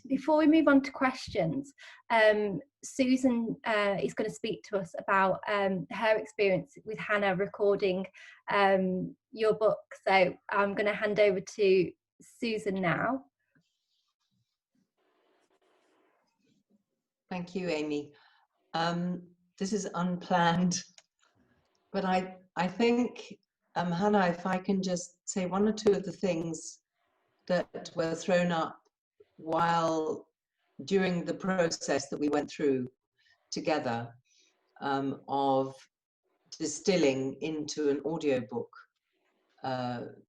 Before we move on to questions, Susan is going to speak to us about her experience with Hanna recording your book. So I'm going to hand over to Susan now. Thank you, Amy. This is unplanned, but I think, Hanna, if I can just say one or two of the things that were thrown up while during the process that we went through together, of distilling into an audiobook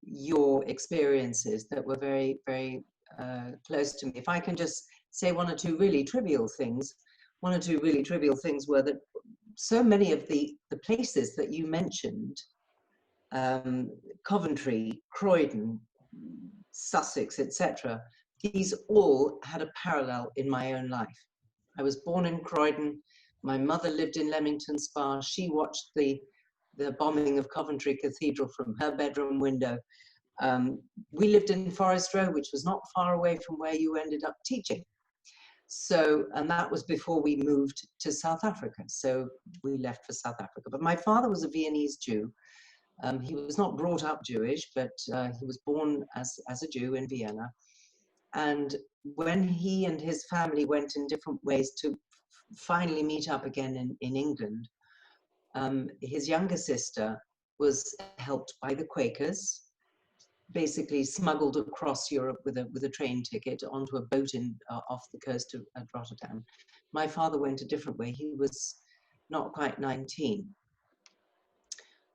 your experiences that were very, very close to me. If I can just say one or two really trivial things, one or two really trivial things were that so many of the places that you mentioned, Coventry, Croydon, Sussex, etc., these all had a parallel in my own life. I was born in Croydon. My mother lived in Leamington Spa. She watched the bombing of Coventry Cathedral from her bedroom window. We lived in Forest Row, which was not far away from where you ended up teaching. So, and that was before we moved to South Africa. So we left for South Africa. But my father was a Viennese Jew. He was not brought up Jewish, but he was born as a Jew in Vienna. And when he and his family went in different ways to finally meet up again in England, his younger sister was helped by the Quakers, basically smuggled across Europe with a train ticket onto a boat off the coast at Rotterdam. My father went a different way. He was not quite 19.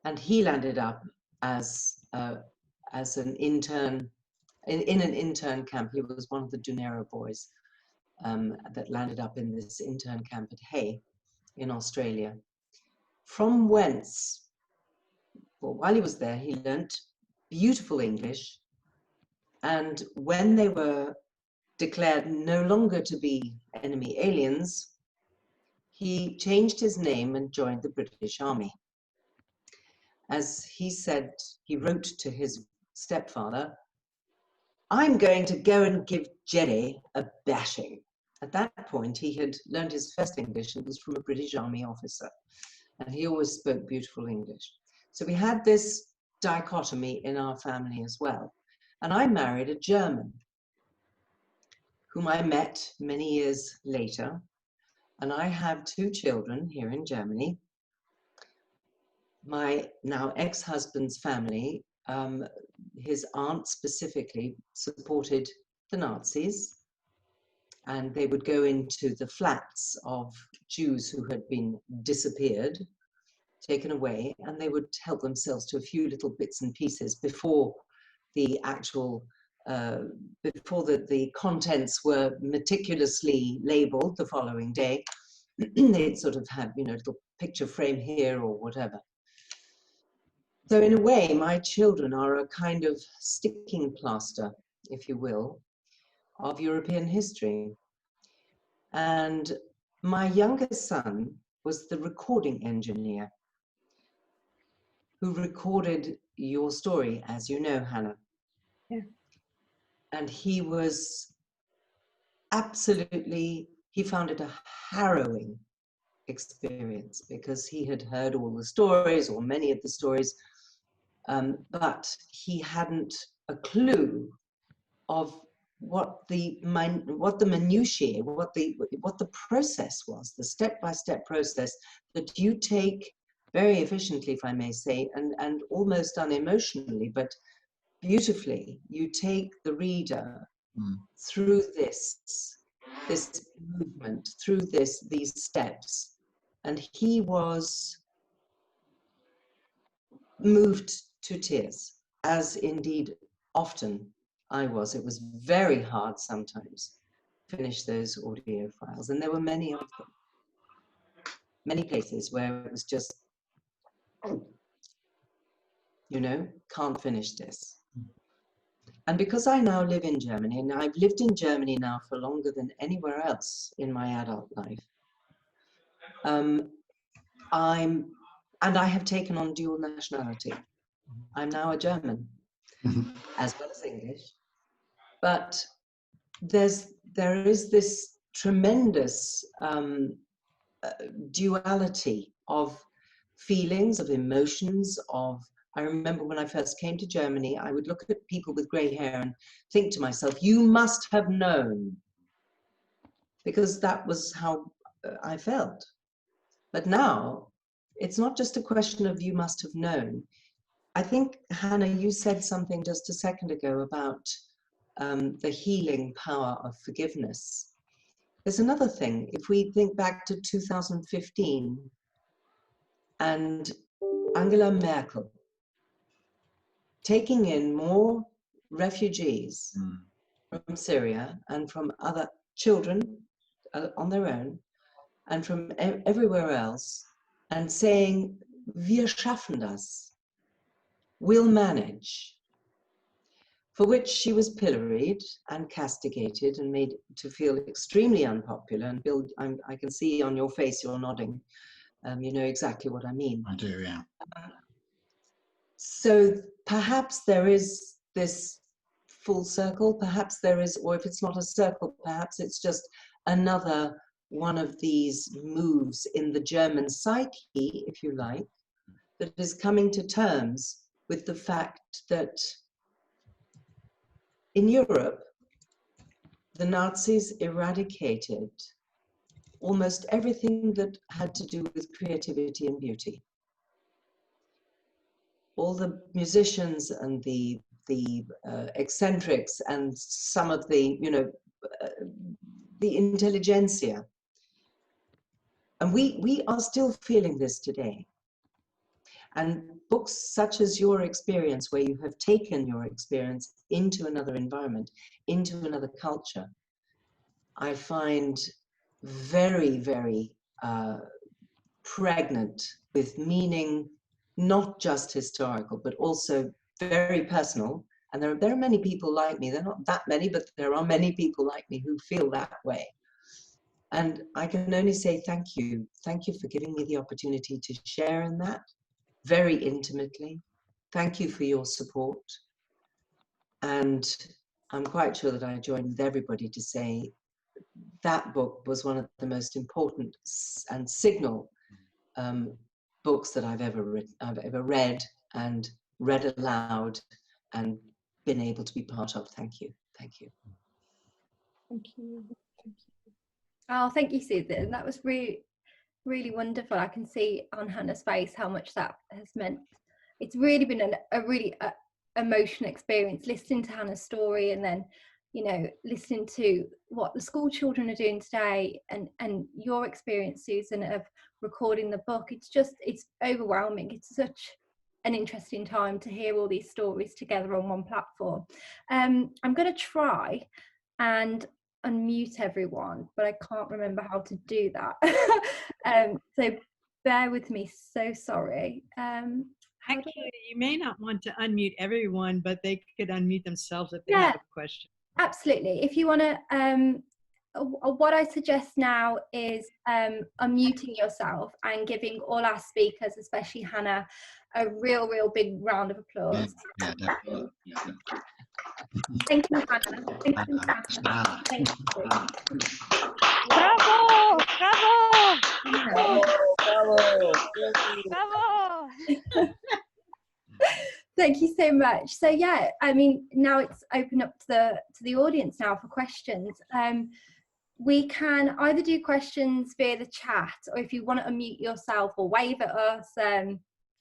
And he landed up as an intern, in an intern camp. He was one of the Dunero boys that landed up in this intern camp at Hay in Australia. From whence, well, while he was there, he learnt beautiful English. And when they were declared no longer to be enemy aliens, he changed his name and joined the British Army. As he said, he wrote to his stepfather, "I'm going to go and give Jerry a bashing." At that point, he had learned his first English. It was from a British Army officer. And he always spoke beautiful English. So we had this dichotomy in our family as well. And I married a German, whom I met many years later. And I have 2 children here in Germany. My now ex-husband's family, his aunt specifically, supported the Nazis. And they would go into the flats of Jews who had been disappeared, taken away, and they would help themselves to a few little bits and pieces before the actual, before the contents were meticulously labeled the following day. They'd sort of have, you know, a little picture frame here or whatever. So in a way, my children are a kind of sticking plaster, if you will, of European history. And my youngest son was the recording engineer who recorded your story, as you know, Hanna. Yeah. And he was absolutely, he found it a harrowing experience because he had heard all the stories, or many of the stories, but he hadn't a clue of what the minutiae, what the process was, the step-by-step process that you take very efficiently, if I may say, and almost unemotionally, but beautifully. You take the reader through this movement, through these steps, and he was moved to tears, as indeed often I was. It was very hard sometimes to finish those audio files, and there were many of them. Many places where it was just, you know, can't finish this. And because I now live in Germany, and I've lived in Germany now for longer than anywhere else in my adult life, I have taken on dual nationality. I'm now a German, as well as English. But there's there is this tremendous duality of feelings, of emotions, of, I remember when I first came to Germany, I would look at people with grey hair and think to myself, you must have known, because that was how I felt. But now, it's not just a question of you must have known. I think, Hanna, you said something just a second ago about the healing power of forgiveness. There's another thing. If we think back to 2015 and Angela Merkel taking in more refugees from Syria and from other children on their own and from everywhere else, and saying, wir schaffen das, we'll manage, for which she was pilloried and castigated and made to feel extremely unpopular. And Bill, I can see on your face you're nodding. You know exactly what I mean. I do, yeah. So perhaps there is this full circle, perhaps there is, or if it's not a circle, perhaps it's just another one of these moves in the German psyche, if you like, that is coming to terms with the fact that in Europe, the Nazis eradicated almost everything that had to do with creativity and beauty. All the musicians and the eccentrics and some of the, you know, the intelligentsia. And we are still feeling this today. And books such as your experience, where you have taken your experience into another environment, into another culture, I find very, very pregnant with meaning, not just historical, but also very personal. And there are many people like me. There are not that many, but there are many people like me who feel that way. And I can only say thank you. Thank you for giving me the opportunity to share in that very intimately. Thank you for your support. And I'm quite sure that I joined with everybody to say that book was one of the most important and signal books that I've ever read and read aloud and been able to be part of. Thank you. Thank you. Thank you. Thank you. Oh, thank you, Susan. That was really, really wonderful. I can see on Hannah's face how much that has meant. It's really been a really emotional experience listening to Hannah's story, and then, you know, listening to what the school children are doing today, and your experience, Susan, of recording the book. It's overwhelming. It's such an interesting time to hear all these stories together on one platform. I'm going to try and unmute everyone, but I can't remember how to do that. So bear with me, so sorry. Actually, you may not want to unmute everyone, but they could unmute themselves if they have a question. Absolutely. If you want to, what I suggest now is unmuting yourself and giving all our speakers, especially Hanna, a real big round of applause. Yeah, definitely. Yeah. Thank you, Hanna. Thank you, Hanna. Thank you. Bravo! Bravo! Bravo! Bravo! Thank you so much. So yeah, I mean, now it's open up to the audience now for questions. We can either do questions via the chat, or if you want to unmute yourself or wave at us,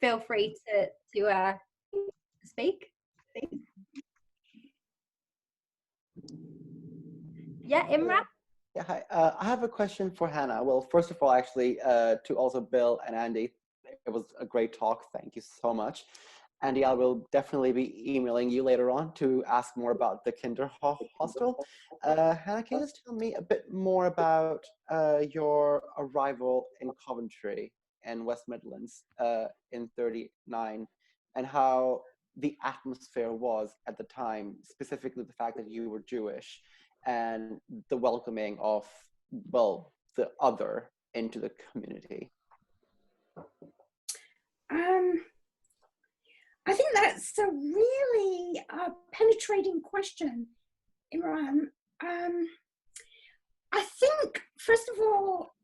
feel free to speak. Yeah, Imran? Yeah, hi. I have a question for Hanna. Well, first of all, actually, to also Bill and Andy, it was a great talk. Thank you so much. Andy, I will definitely be emailing you later on to ask more about the Kinderhostel. Hanna, can you just tell me a bit more about your arrival in Coventry and West Midlands in '39, and how the atmosphere was at the time, specifically the fact that you were Jewish and the welcoming of, well, the other into the community? I think that's a really penetrating question, Imran. I think, first of all,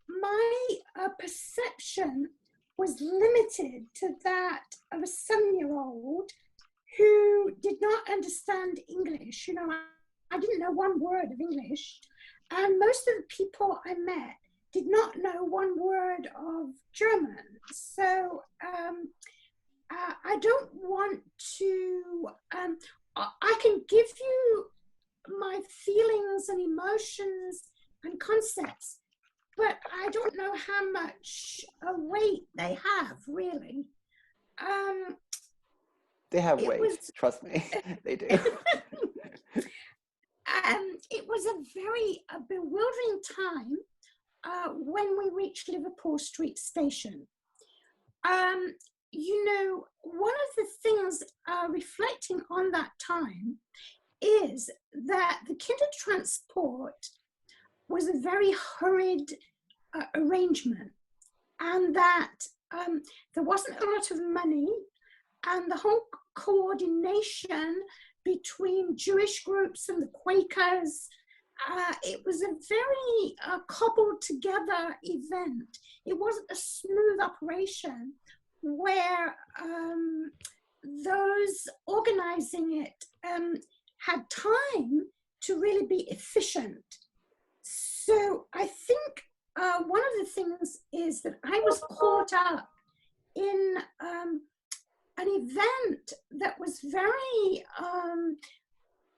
my perception was limited to that of a 7-year-old who did not understand English. You know, I didn't know one word of English, and most of the people I met did not know one word of German. So I don't want to, I can give you my feelings and emotions and concepts, but I don't know how much weight they have, really. They have weight, trust me, they do. It was a very bewildering time when we reached Liverpool Street Station. You know, one of the things reflecting on that time is that the Kindertransport was a very hurried arrangement, and that there wasn't a lot of money, and the whole coordination between Jewish groups and the Quakers, it was a very cobbled together event. It wasn't a smooth operation where those organizing it had time to really be efficient. So I think one of the things is that I was caught up in an event that was very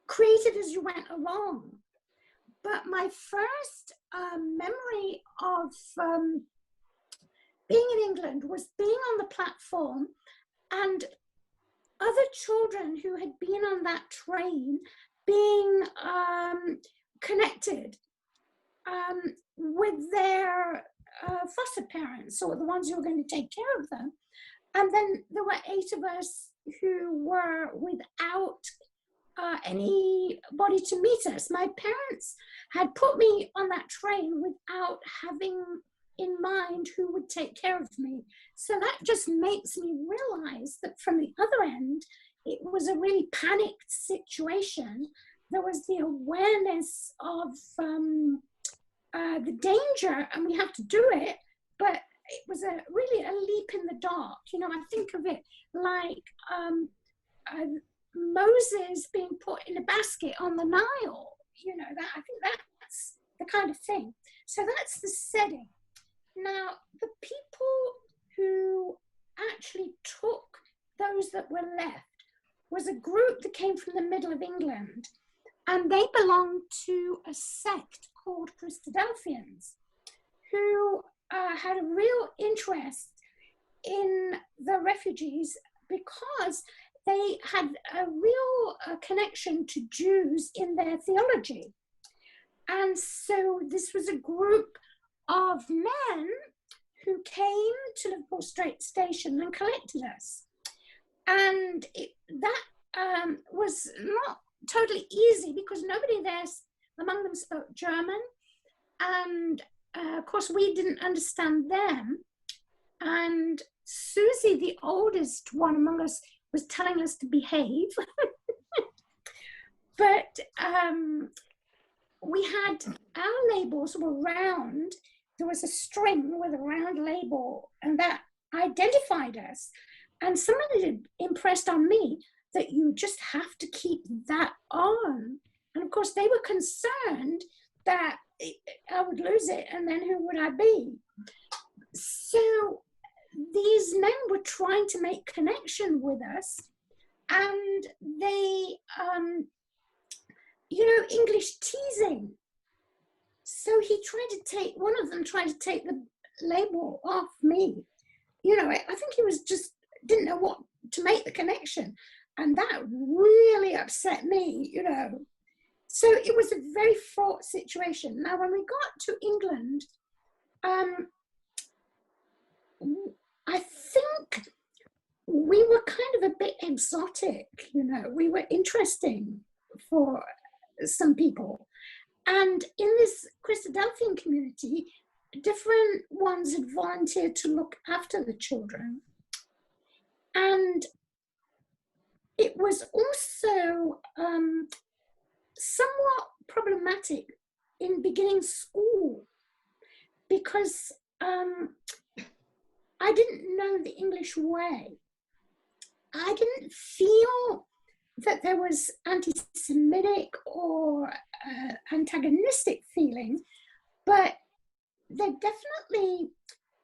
created as you went along. But my first memory of being in England was being on the platform and other children who had been on that train being connected with their foster parents, or the ones who were going to take care of them. And then there were 8 of us who were without anybody to meet us. My parents had put me on that train without having in mind who would take care of me. So that just makes me realize that from the other end, it was a really panicked situation. There was the awareness of the danger, and we have to do it, but it was really a leap in the dark. You know, I think of it like Moses being put in a basket on the Nile. You know, that I think that's the kind of thing. So that's the setting. Now, the people who actually took those that were left was a group that came from the middle of England, and they belonged to a sect called Christadelphians, who had a real interest in the refugees because they had a real connection to Jews in their theology. And so this was a group of men who came to Liverpool Street Station and collected us. And that was not totally easy because nobody there among them spoke German. And of course, we didn't understand them. And Susie, the oldest one among us, was telling us to behave. But we had, our labels were round. There was a string with a round label, and that identified us. And somebody had impressed on me that you just have to keep that on. And of course, they were concerned that I would lose it, and then who would I be? So these men were trying to make connection with us, and they, you know, English teasing. So one of them tried to take the label off me. You know, I think he was just, didn't know what to make the connection. And that really upset me, you know. So it was a very fraught situation. Now, when we got to England, I think we were kind of a bit exotic, you know. We were interesting for some people. And in this Christadelphian community, different ones had volunteered to look after the children. And it was also somewhat problematic in beginning school because I didn't know the English way. I didn't feel that there was anti-Semitic or antagonistic feeling, but there definitely,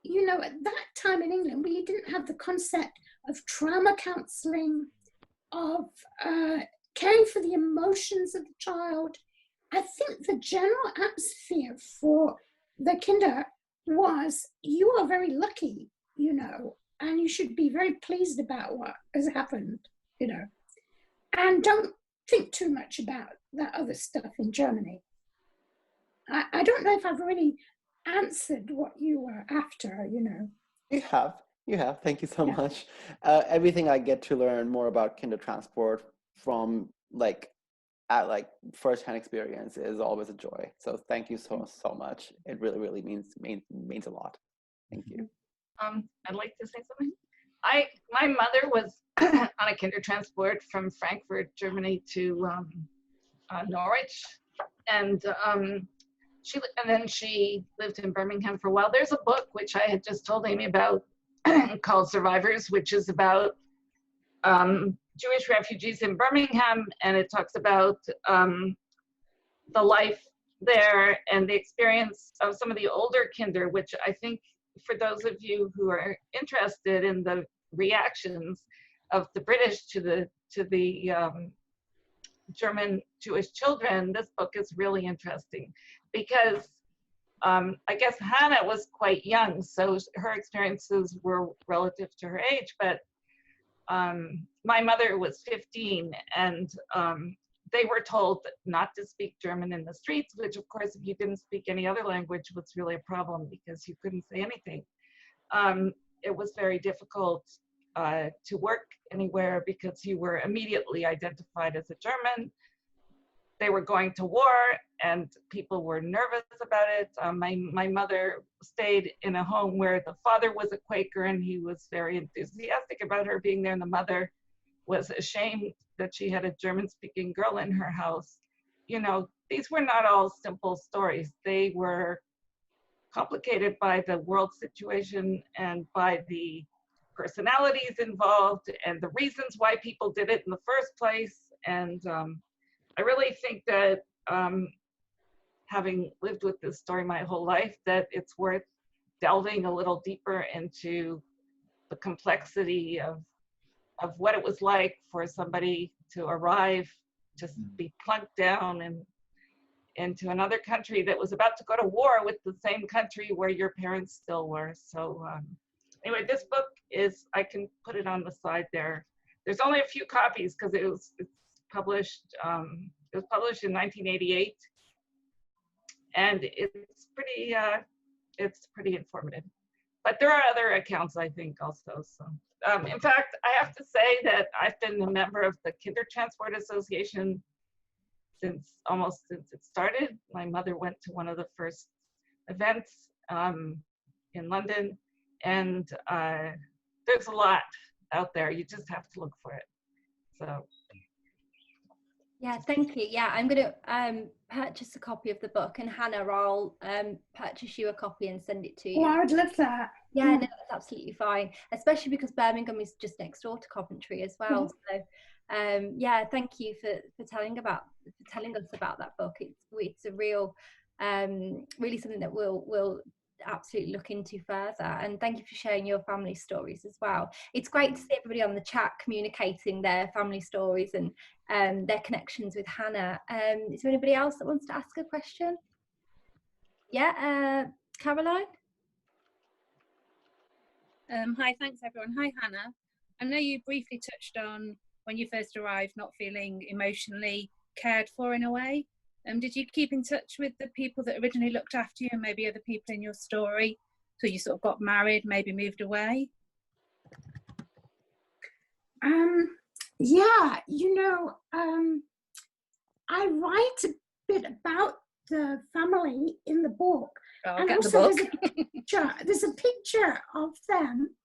you know, at that time in England, we didn't have the concept of trauma counseling, of caring for the emotions of the child. I think the general atmosphere for the kinder was, you are very lucky, you know, and you should be very pleased about what has happened, you know, and don't think too much about that other stuff in Germany. I don't know if I've really answered what you were after, you know. You have. Thank you so much. Everything I get to learn more about Kindertransport from like first-hand experience is always a joy. So thank you so much. It really means a lot. Thank you. I'd like to say something. My mother was on a Kindertransport from Frankfurt, Germany to Norwich, and then she lived in Birmingham for a while. There's a book which I had just told Amy about called Survivors, which is about Jewish refugees in Birmingham, and it talks about the life there and the experience of some of the older kinder, which I think for those of you who are interested in the reactions of the British to the German Jewish children, this book is really interesting because I guess Hanna was quite young, so her experiences were relative to her age, but my mother was 15, and they were told not to speak German in the streets, which of course, if you didn't speak any other language, was really a problem because you couldn't say anything. It was very difficult to work anywhere because you were immediately identified as a German. They were going to war and people were nervous about it. My mother stayed in a home where the father was a Quaker and he was very enthusiastic about her being there, and the mother was ashamed that she had a German-speaking girl in her house. You know, these were not all simple stories. They were complicated by the world situation and by the personalities involved and the reasons why people did it in the first place. And I really think that having lived with this story my whole life, that it's worth delving a little deeper into the complexity of what it was like for somebody to arrive, to be plunked down and into another country that was about to go to war with the same country where your parents still were. So anyway, this book is, I can put it on the side there. There's only a few copies because it's published, it was published in 1988, and it's pretty informative. But there are other accounts, I think, also. So, in fact, I have to say that I've been a member of the Kindertransport Association since it started. My mother went to one of the first events in London, and there's a lot out there. You just have to look for it. So. Yeah, thank you. Yeah, I'm going to purchase a copy of the book, and Hanna, I'll purchase you a copy and send it to you. Yeah, I would love that. Yeah, no, that's absolutely fine, especially because Birmingham is just next door to Coventry as well. So, yeah, thank you for telling us about that book. It's a real, really something that we'll absolutely look into further, and thank you for sharing your family stories as well. It's great to see everybody on the chat communicating their family stories and their connections with Hanna. Is there anybody else that wants to ask a question? Yeah, Caroline? Hi, thanks everyone. Hi Hanna. I know you briefly touched on when you first arrived not feeling emotionally cared for in a way. Did you keep in touch with the people that originally looked after you and maybe other people in your story? So you sort of got married, maybe moved away? Yeah, you know, I write a bit about the family in the book. Oh, I'll and get also the book. there's a picture of them.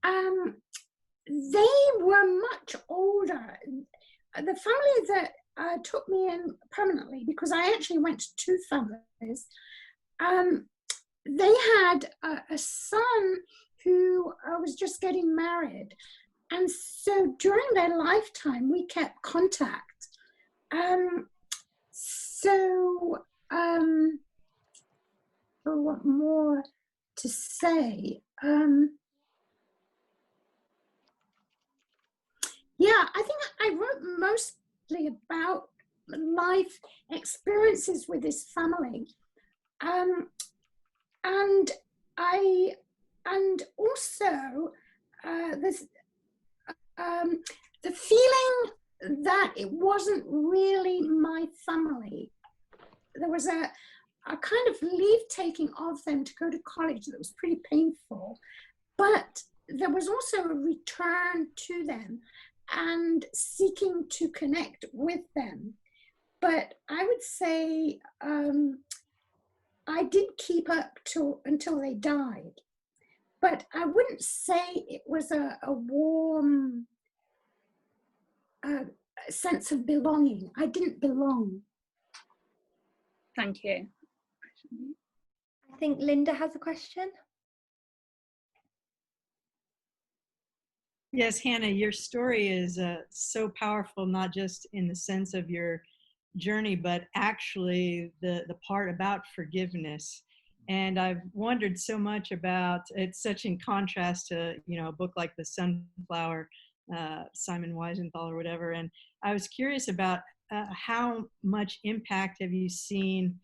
They were much older. The family that took me in permanently because I actually went to two families. They had a son who was just getting married. And so during their lifetime, we kept contact. What more to say? Yeah, I think I wrote mostly about life experiences with this family. And also the feeling that it wasn't really my family. There was a kind of leave taking of them to go to college that was pretty painful, but there was also a return to them and seeking to connect with them. But I would say I did keep up until they died, but I wouldn't say it was a warm sense of belonging. I didn't belong. Thank you. I think Linda has a question. Yes, Hanna, your story is so powerful, not just in the sense of your journey, but actually the part about forgiveness. And I've wondered so much about, it's such in contrast to, a book like The Sunflower, Simon Wiesenthal or whatever. And I was curious about how much impact have you seen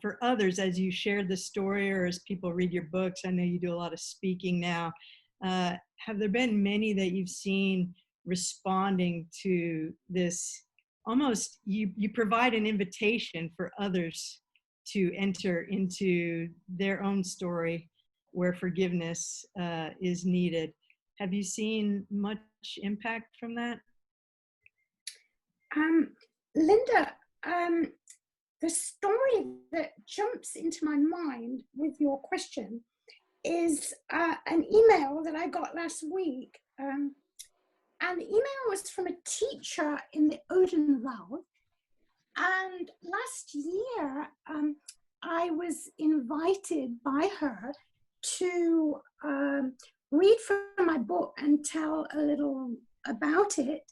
for others as you shared the story or as people read your books? I know you do a lot of speaking now. Have there been many that you've seen responding to this? Almost you provide an invitation for others to enter into their own story where forgiveness is needed. Have you seen much impact from that? Linda, the story that jumps into my mind with your question is an email that I got last week. And the email was from a teacher in the Odenwald. And last year, I was invited by her to read from my book and tell a little about it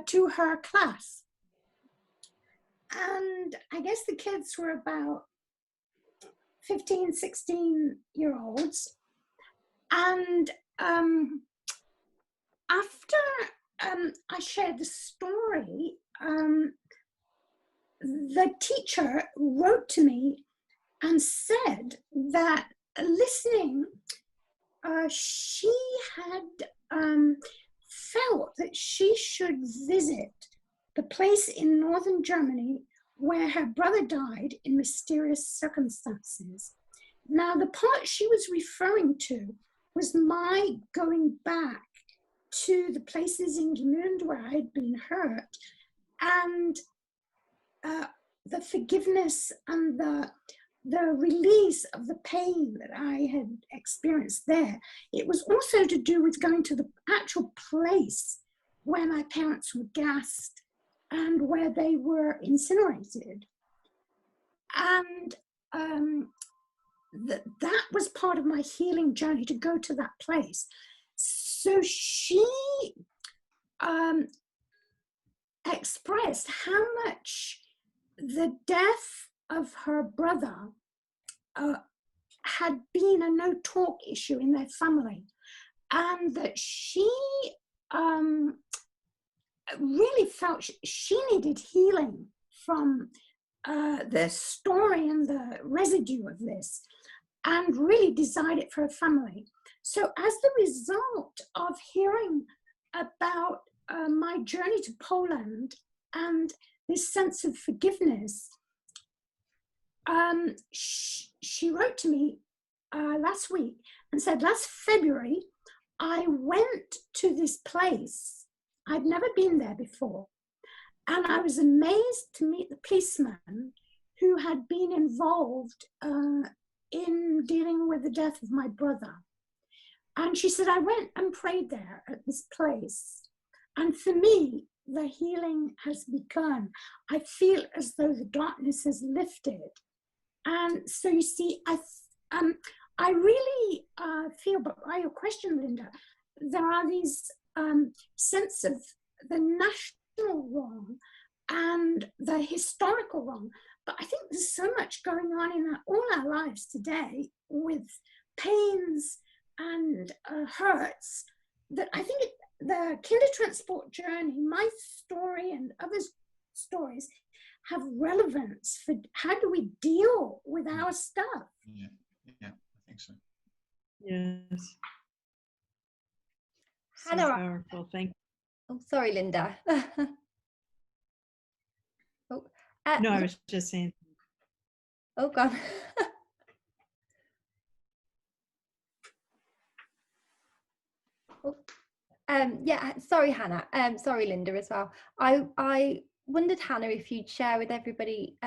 to her class. And I guess the kids were about 15, 16-year-olds. And after I shared the story, the teacher wrote to me and said that listening, she had felt that she should visit the place in northern Germany where her brother died in mysterious circumstances. Now, the part she was referring to was my going back to the places in Gmünd where I had been hurt, and the forgiveness and the release of the pain that I had experienced there. It was also to do with going to the actual place where my parents were gassed and where they were incinerated. And that was part of my healing journey, to go to that place. So she expressed how much the death of her brother had been a no-talk issue in their family, and that she really felt she needed healing from the story and the residue of this, and really desired it for her family. So as the result of hearing about my journey to Poland and this sense of forgiveness, she wrote to me last week and said, last February, I went to this place. I'd never been there before. And I was amazed to meet the policeman who had been involved in dealing with the death of my brother. And she said, I went and prayed there at this place. And for me, the healing has begun. I feel as though the darkness has lifted. And so you see, I really feel, but by your question, Linda, there are these sense of the national wrong and the historical wrong. But I think there's so much going on in all our lives today with pains and hurts that I think the Kindertransport journey, my story and others' stories, have relevance for how do we deal with our stuff. Yeah, I think so. Yes. Hanna, So powerful. Thank you. oh, sorry, Linda. Oh, No, I yeah. was just saying. Oh, God. Oh, yeah, sorry, Hanna. Sorry, Linda, as well. I wondered, Hanna, if you'd share with everybody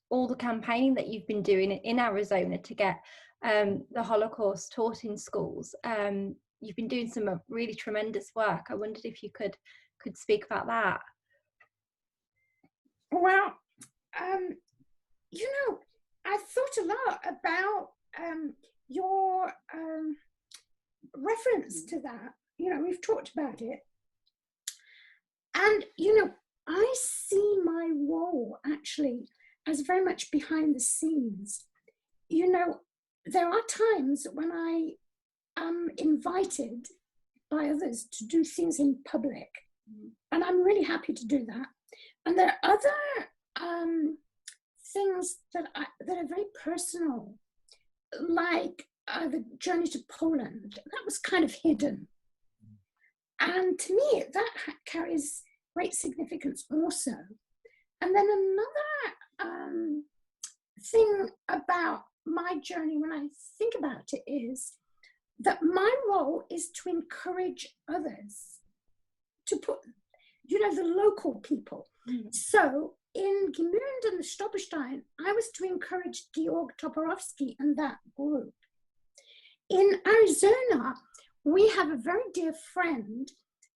all the campaigning that you've been doing in Arizona to get the Holocaust taught in schools. You've been doing some really tremendous work. I wondered if you could speak about that. Well, you know, I thought a lot about your reference to that. You know, we've talked about it. And, you know, I see my role actually as very much behind the scenes. You know, there are times when I am invited by others to do things in public, and I'm really happy to do that. And there are other things that are very personal, like the journey to Poland. That was kind of hidden. And to me, that carries great significance also. And then another thing about my journey when I think about it is that my role is to encourage others to put, you know, the local people. So in Gmünd and the Stolperstein, I was to encourage Georg Toporowski and that group. In Arizona, we have a very dear friend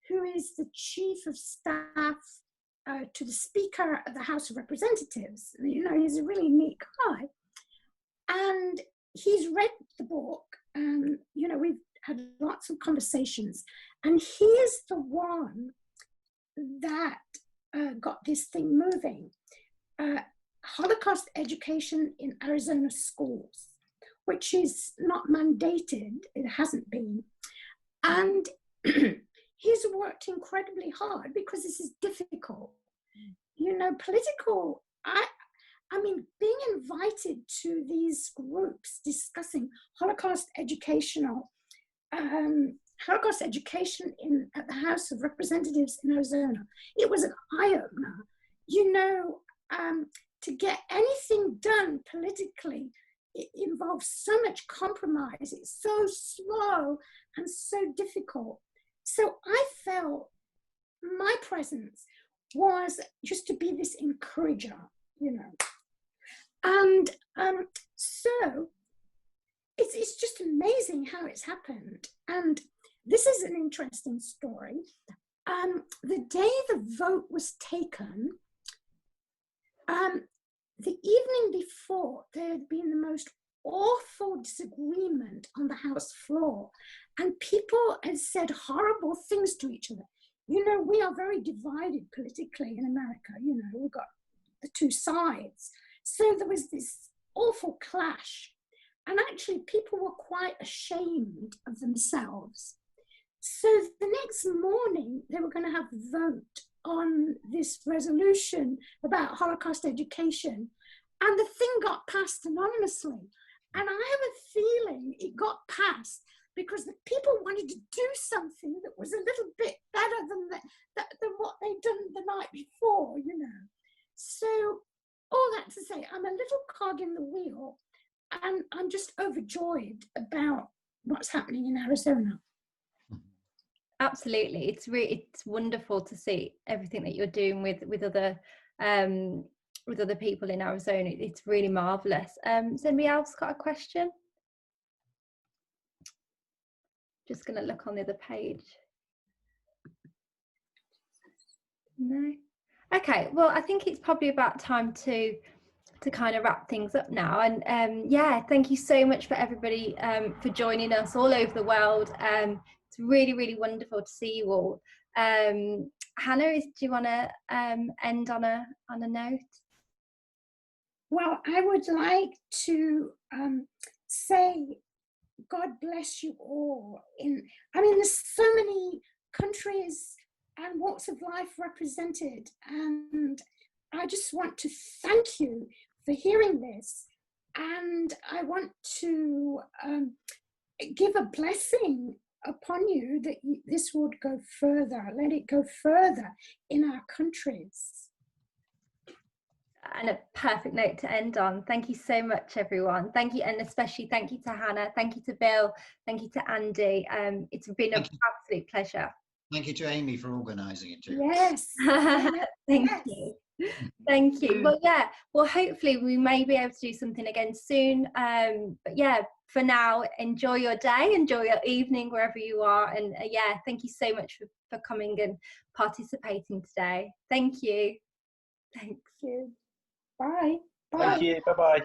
who is the chief of staff to the Speaker of the House of Representatives. You know, he's a really neat guy. And he's read the book, and, you know, we've had lots of conversations. And he is the one that got this thing moving. Holocaust education in Arizona schools, which is not mandated, it hasn't been. And he's worked incredibly hard because this is difficult. You know, political, I mean, being invited to these groups discussing Holocaust education at the House of Representatives in Arizona, it was an eye-opener. You know, to get anything done politically, it involves so much compromise. It's so slow and so difficult. So I felt my presence was just to be this encourager, you know. And so it's just amazing how it's happened. And this is an interesting story. The day the vote was taken, the evening before, there had been the most awful disagreement on the House floor, and people had said horrible things to each other. You know, we are very divided politically in America. You know, we've got the two sides. So there was this awful clash, and actually people were quite ashamed of themselves. So the next morning, they were going to have a vote on this resolution about Holocaust education, and the thing got passed anonymously. And I have a feeling it got passed because the people wanted to do something that was a little bit better than what they'd done the night before, you know. So all that to say, I'm a little cog in the wheel, and I'm just overjoyed about what's happening in Arizona. Absolutely, it's wonderful to see everything that you're doing with other people in Arizona. It's really marvelous. Has anybody else got a question? Just going to look on the other page. No. Okay, well, I think it's probably about time to kind of wrap things up now. And yeah, thank you so much for everybody for joining us all over the world. It's really, really wonderful to see you all. Hanna, do you want to end on a note? Well, I would like to say God bless you all. I mean, there's so many countries and walks of life represented, and I just want to thank you for hearing this, and I want to give a blessing upon you that this would go further, let it go further in our countries. And a perfect note to end on. Thank you so much, everyone. Thank you, and especially thank you to Hanna, thank you to Bill, thank you to Andy. It's been an absolute pleasure. Thank you to Amy for organising it too. Yes. Thank you. Thank you. Well, yeah, well, hopefully we may be able to do something again soon. But yeah, for now, enjoy your day, enjoy your evening wherever you are. And yeah, thank you so much for coming and participating today. Thank you. Thanks. Bye. Bye. Thank you. Bye-bye.